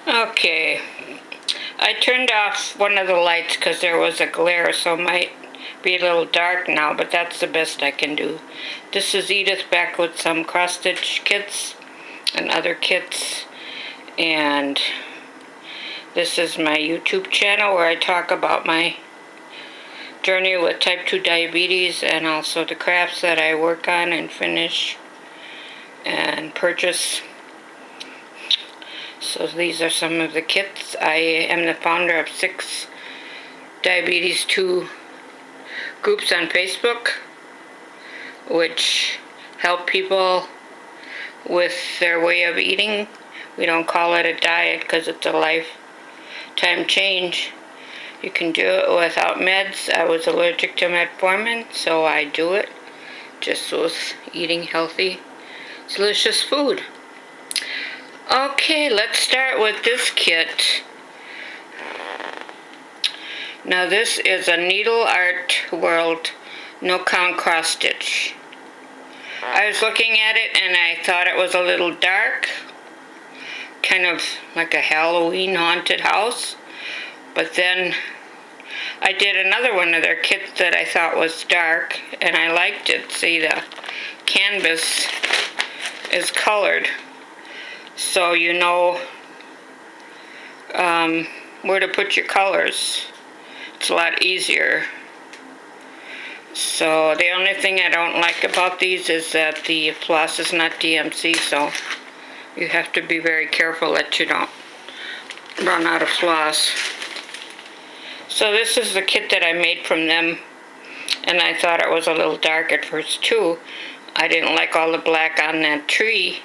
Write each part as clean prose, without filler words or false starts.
Okay, I turned off one of the lights because there was a glare, so it might be a little dark now, but that's the best I can do. This is Edith back with some cross-stitch kits and other kits, and this is my YouTube channel where I talk about my journey with type 2 diabetes and also the crafts that I work on and finish and purchase. So these are some of the kits. I am the founder of 6 Diabetes 2 groups on Facebook, which help people with their way of eating. We don't call it a diet because it's a lifetime change. You can do it without meds. I was allergic to metformin, so I do it just with eating healthy, delicious food. Okay, let's start with this kit. Now this is a Needle Art World No Count Cross Stitch. I was looking at it and I thought it was a little dark, kind of like a Halloween haunted house. But then I did another one of their kits that I thought was dark and I liked it. See, the canvas is colored, so you know where to put your colors. It's a lot easier. So the only thing I don't like about these is that the floss is not DMC, so you have to be very careful that you don't run out of floss. So this is the kit that I made from them, and I thought it was a little dark at first too. I didn't like all the black on that tree,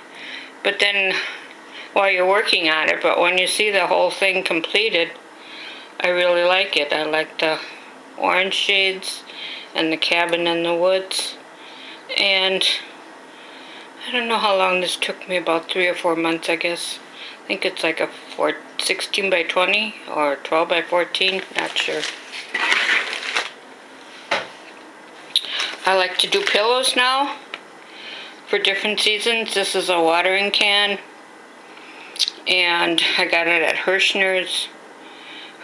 but then while you're working on it, but when you see the whole thing completed, I really like it. I like the orange shades and the cabin in the woods. And I don't know how long this took me, about 3 or 4 months, I guess. I think it's like a 16 by 20 or 12 by 14, not sure. I like to do pillows now for different seasons. This is a watering can, and I got it at Hirschner's.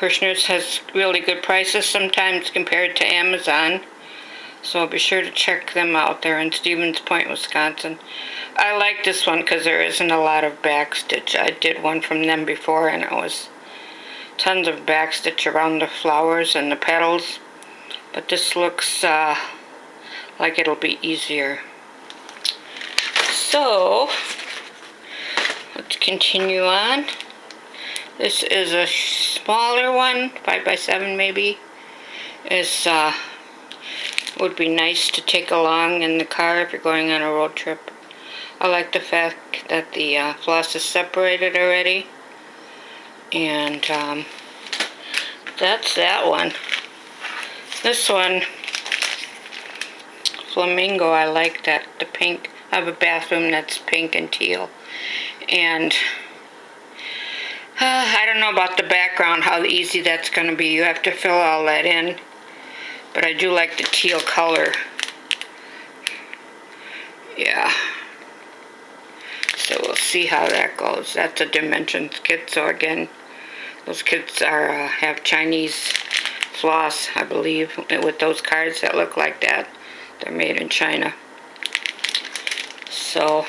Hirschner's has really good prices sometimes compared to Amazon, so be sure to check them out. They're in Stevens Point, Wisconsin. I like this one because there isn't a lot of backstitch. I did one from them before and it was tons of backstitch around the flowers and the petals, but this looks like it'll be easier. So let's continue on. This is a smaller one, 5 by 7 maybe. It's would be nice to take along in the car if you're going on a road trip. I like the fact that the floss is separated already. And that's that one. This one, Flamingo, I like that, the pink. I have a bathroom that's pink and teal. And I don't know about the background, how easy that's going to be. You have to fill all that in. But I do like the teal color. Yeah. So we'll see how that goes. That's a Dimensions kit. So again, those kits are have Chinese floss, I believe, with those cards that look like that. They're made in China. So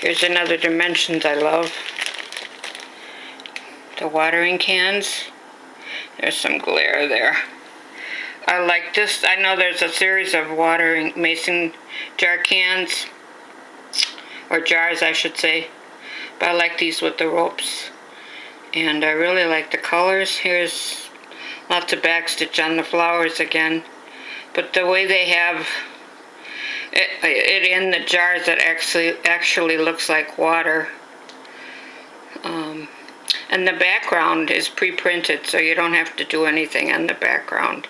here's another Dimensions I love. The watering cans. There's some glare there. I like this. I know there's a series of watering mason jar cans, or jars I should say, but I like these with the ropes. And I really like the colors. Here's lots of backstitch on the flowers again, but the way they have it in the jars, that actually looks like water. And the background is pre-printed, so you don't have to do anything on the background.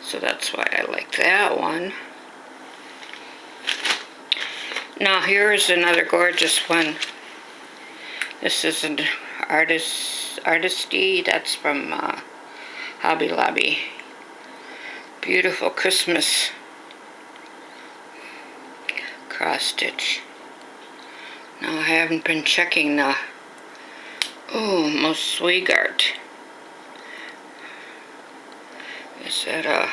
So that's why I like that one. Now here's another gorgeous one. This is an Artisty. That's from Hobby Lobby. Beautiful Christmas cross stitch. Now I haven't been checking the Oh, Most Sweegart. Is that a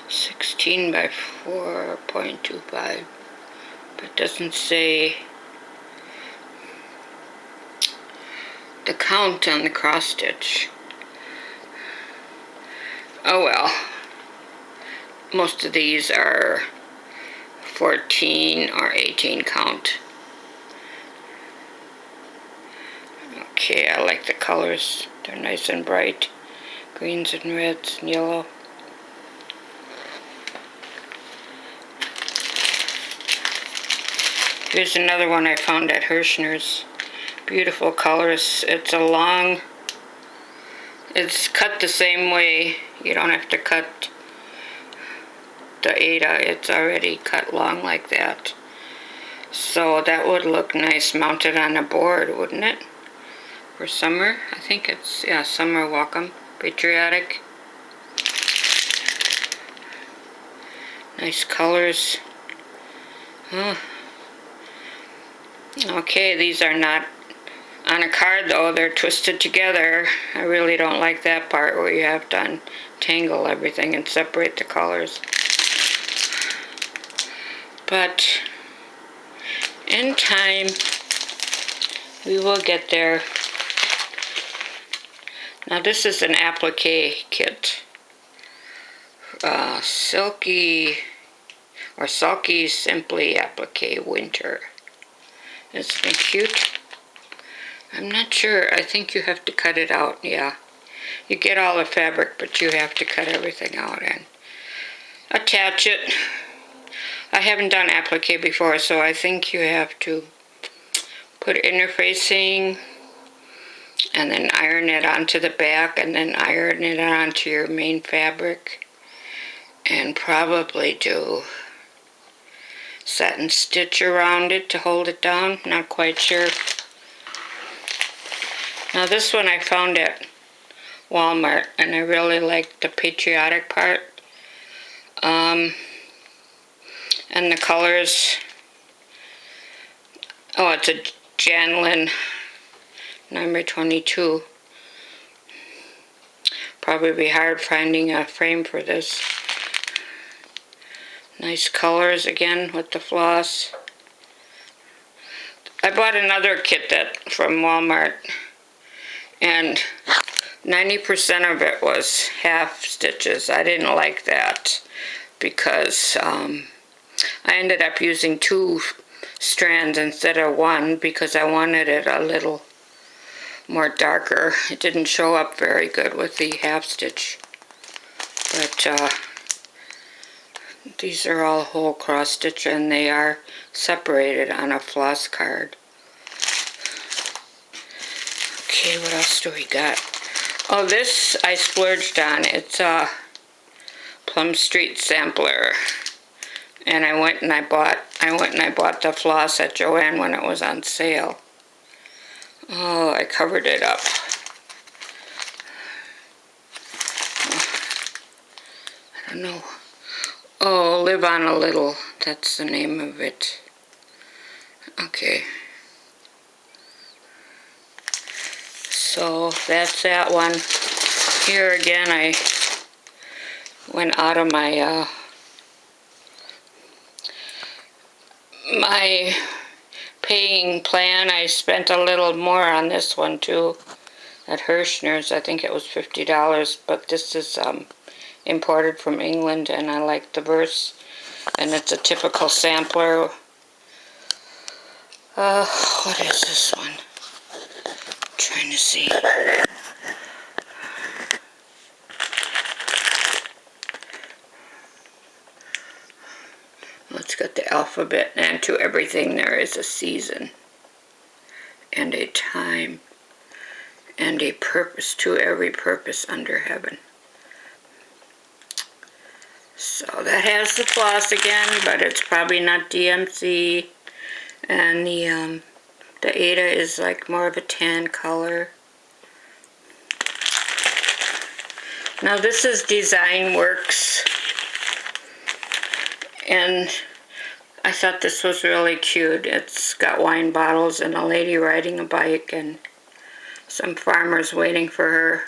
16 by 4.25? But it doesn't say the count on the cross stitch. Oh well. Most of these are 14 or 18 count. Okay, I like the colors. They're nice and bright. Greens and reds and yellow. Here's another one I found at Hirschner's. Beautiful colors. It's cut the same way. You don't have to cut the Aida. It's already cut long like that. So that would look nice mounted on a board, wouldn't it? For summer. I think it's, yeah, summer welcome. Patriotic. Nice colors. Oh. Okay, these are not on a card though, they're twisted together. I really don't like that part where you have to untangle everything and separate the colors. But in time, we will get there. Now this is an applique kit. Sulky Simply Applique Winter. Isn't it cute? I'm not sure. I think you have to cut it out, yeah. You get all the fabric, but you have to cut everything out and attach it. I haven't done applique before, so I think you have to put interfacing and then iron it onto the back and then iron it onto your main fabric and probably do satin stitch around it to hold it down. Not quite sure. Now this one I found at Walmart and I really like the patriotic part. And the colors. Oh, it's a Janlin number 22. Probably be hard finding a frame for this. Nice colors again with the floss. I bought another kit from Walmart and 90% of it was half stitches. I didn't like that because I ended up using 2 strands instead of 1 because I wanted it a little more darker. It didn't show up very good with the half stitch. But these are all whole cross stitch and they are separated on a floss card. Okay, what else do we got? Oh, this I splurged on. It's a Plum Street sampler. And I went and I bought the floss at Joann when it was on sale. Oh, I covered it up. I don't know. Oh, Live on a Little. That's the name of it. Okay. So that's that one. Here again, I went out of my my paying plan. I spent a little more on this one too at Hirschner's. I think it was $50, but this is imported from England and I like the verse and it's a typical sampler. What is this one? I'm trying to see. Well, it's got the alphabet, and to everything there is a season and a time and a purpose, to every purpose under heaven. So that has the floss again, but it's probably not DMC. And the Aida is like more of a tan color. Now this is Design Works. And I thought this was really cute. It's got wine bottles and a lady riding a bike and some farmers waiting for her.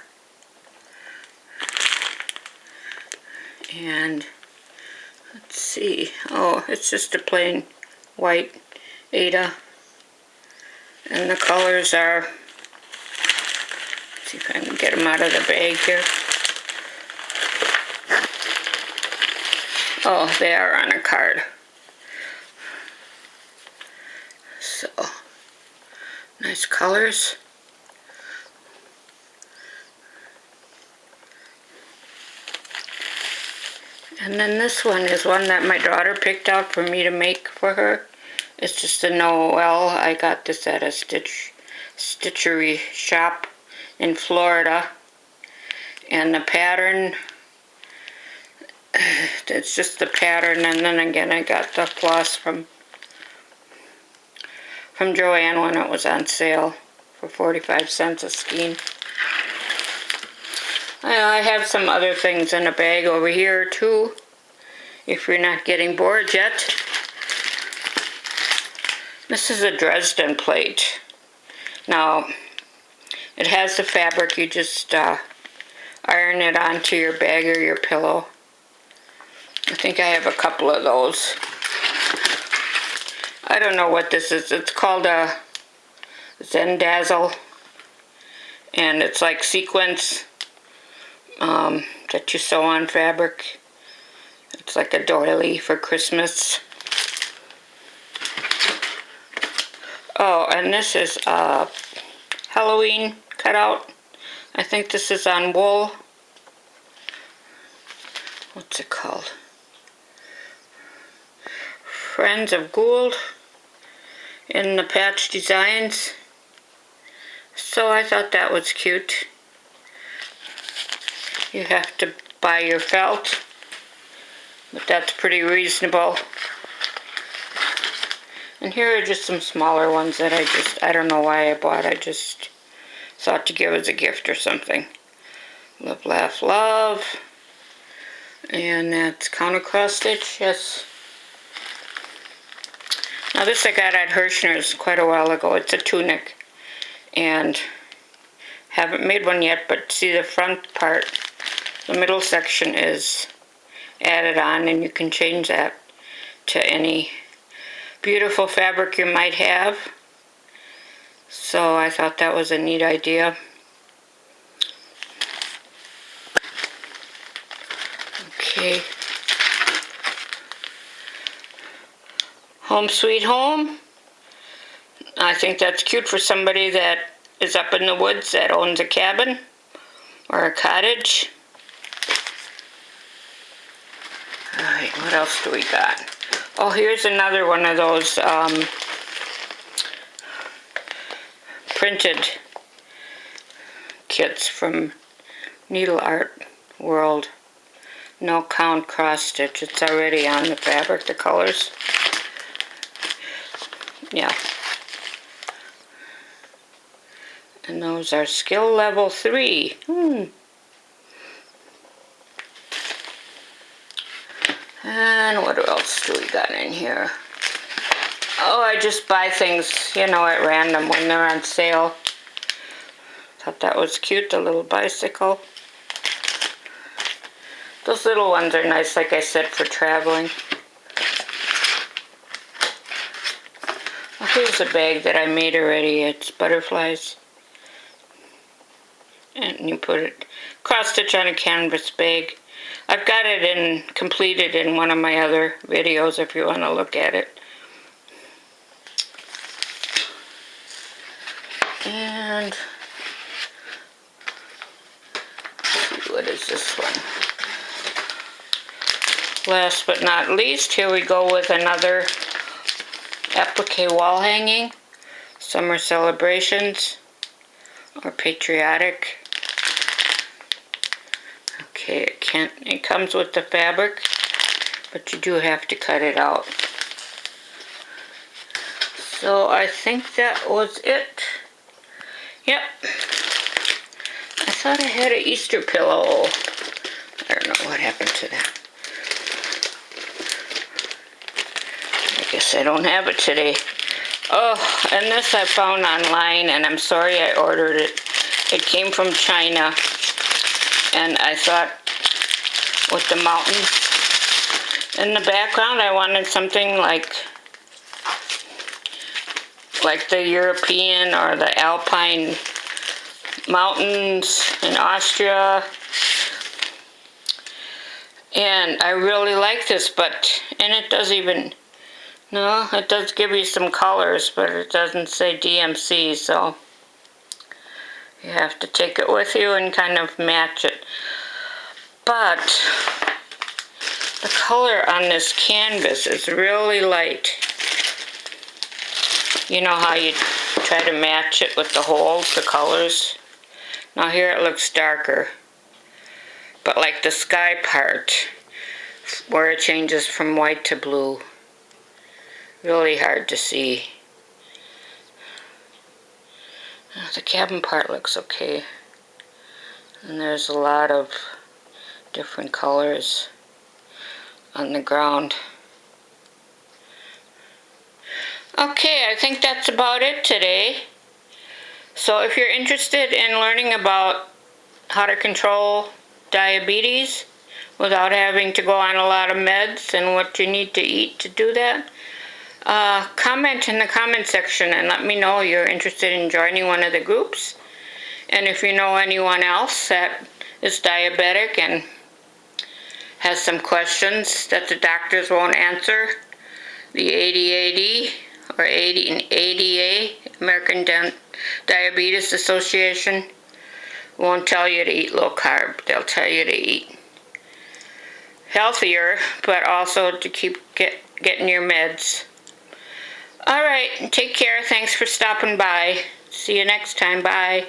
And let's see. Oh, it's just a plain white Aida. And the colors are, let's see if I can get them out of the bag here. Oh, they are on a card. So, nice colors. And then this one is one that my daughter picked out for me to make for her. It's just a Noel. I got this at a stitchery shop in Florida. And the pattern, it's just the pattern. And then again, I got the floss from Joann when it was on sale for 45 cents a skein. I have some other things in a bag over here too, if you're not getting bored yet. This is a Dresden plate. Now, it has the fabric, you just iron it onto your bag or your pillow. I think I have a couple of those. I don't know what this is. It's called a Zendazzle, and it's like sequins that you sew on fabric. It's like a doily for Christmas. Oh, and this is a Halloween cutout. I think this is on wool. What's it called? Friends of Gould in the patch designs. So I thought that was cute. You have to buy your felt, but that's pretty reasonable. And here are just some smaller ones that I don't know why I bought. I just thought to give as a gift or something. Live, Laugh, Love. And that's counter cross stitch, yes. Now this I got at Hirschner's quite a while ago. It's a tunic. And haven't made one yet, but see the front part, the middle section is added on, and you can change that to any beautiful fabric you might have. So I thought that was a neat idea. Okay. Home Sweet Home. I think that's cute for somebody that is up in the woods that owns a cabin or a cottage. Alright, what else do we got? Oh, here's another one of those printed kits from Needle Art World. No count cross stitch. It's already on the fabric, the colors. Yeah. And those are skill level 3. And what else do we got in here? Oh, I just buy things, you know, at random when they're on sale. Thought that was cute, the little bicycle. Those little ones are nice, like I said, for traveling. Oh, here's a bag that I made already. It's butterflies. And you put it cross stitch on a canvas bag. I've got it completed in one of my other videos if you want to look at it. And let's see, what is this one? Last but not least, here we go with another applique wall hanging. Summer Celebrations or Patriotic. Okay, it comes with the fabric, but you do have to cut it out. So I think that was it. Yep. I thought I had an Easter pillow. I don't know what happened to that. I Yes, I don't have it today. Oh, and this I found online, and I'm sorry I ordered it. It came from China, and I thought with the mountains in the background, I wanted something like the European or the Alpine mountains in Austria. And I really like this, and it does even, no, it does give you some colors, but it doesn't say DMC, so you have to take it with you and kind of match it. But the color on this canvas is really light. You know how you try to match it with the holes, the colors? Now here it looks darker. But like the sky part, where it changes from white to blue, really hard to see. The cabin part looks okay. And there's a lot of different colors on the ground. Okay, I think that's about it today. So if you're interested in learning about how to control diabetes without having to go on a lot of meds and what you need to eat to do that, comment in the comment section and let me know you're interested in joining one of the groups. And if you know anyone else that is diabetic and has some questions that the doctors won't answer, the ADAD or ADA, American Diabetes Association, won't tell you to eat low carb. They'll tell you to eat healthier, but also to keep getting your meds. All right, take care. Thanks for stopping by. See you next time. Bye.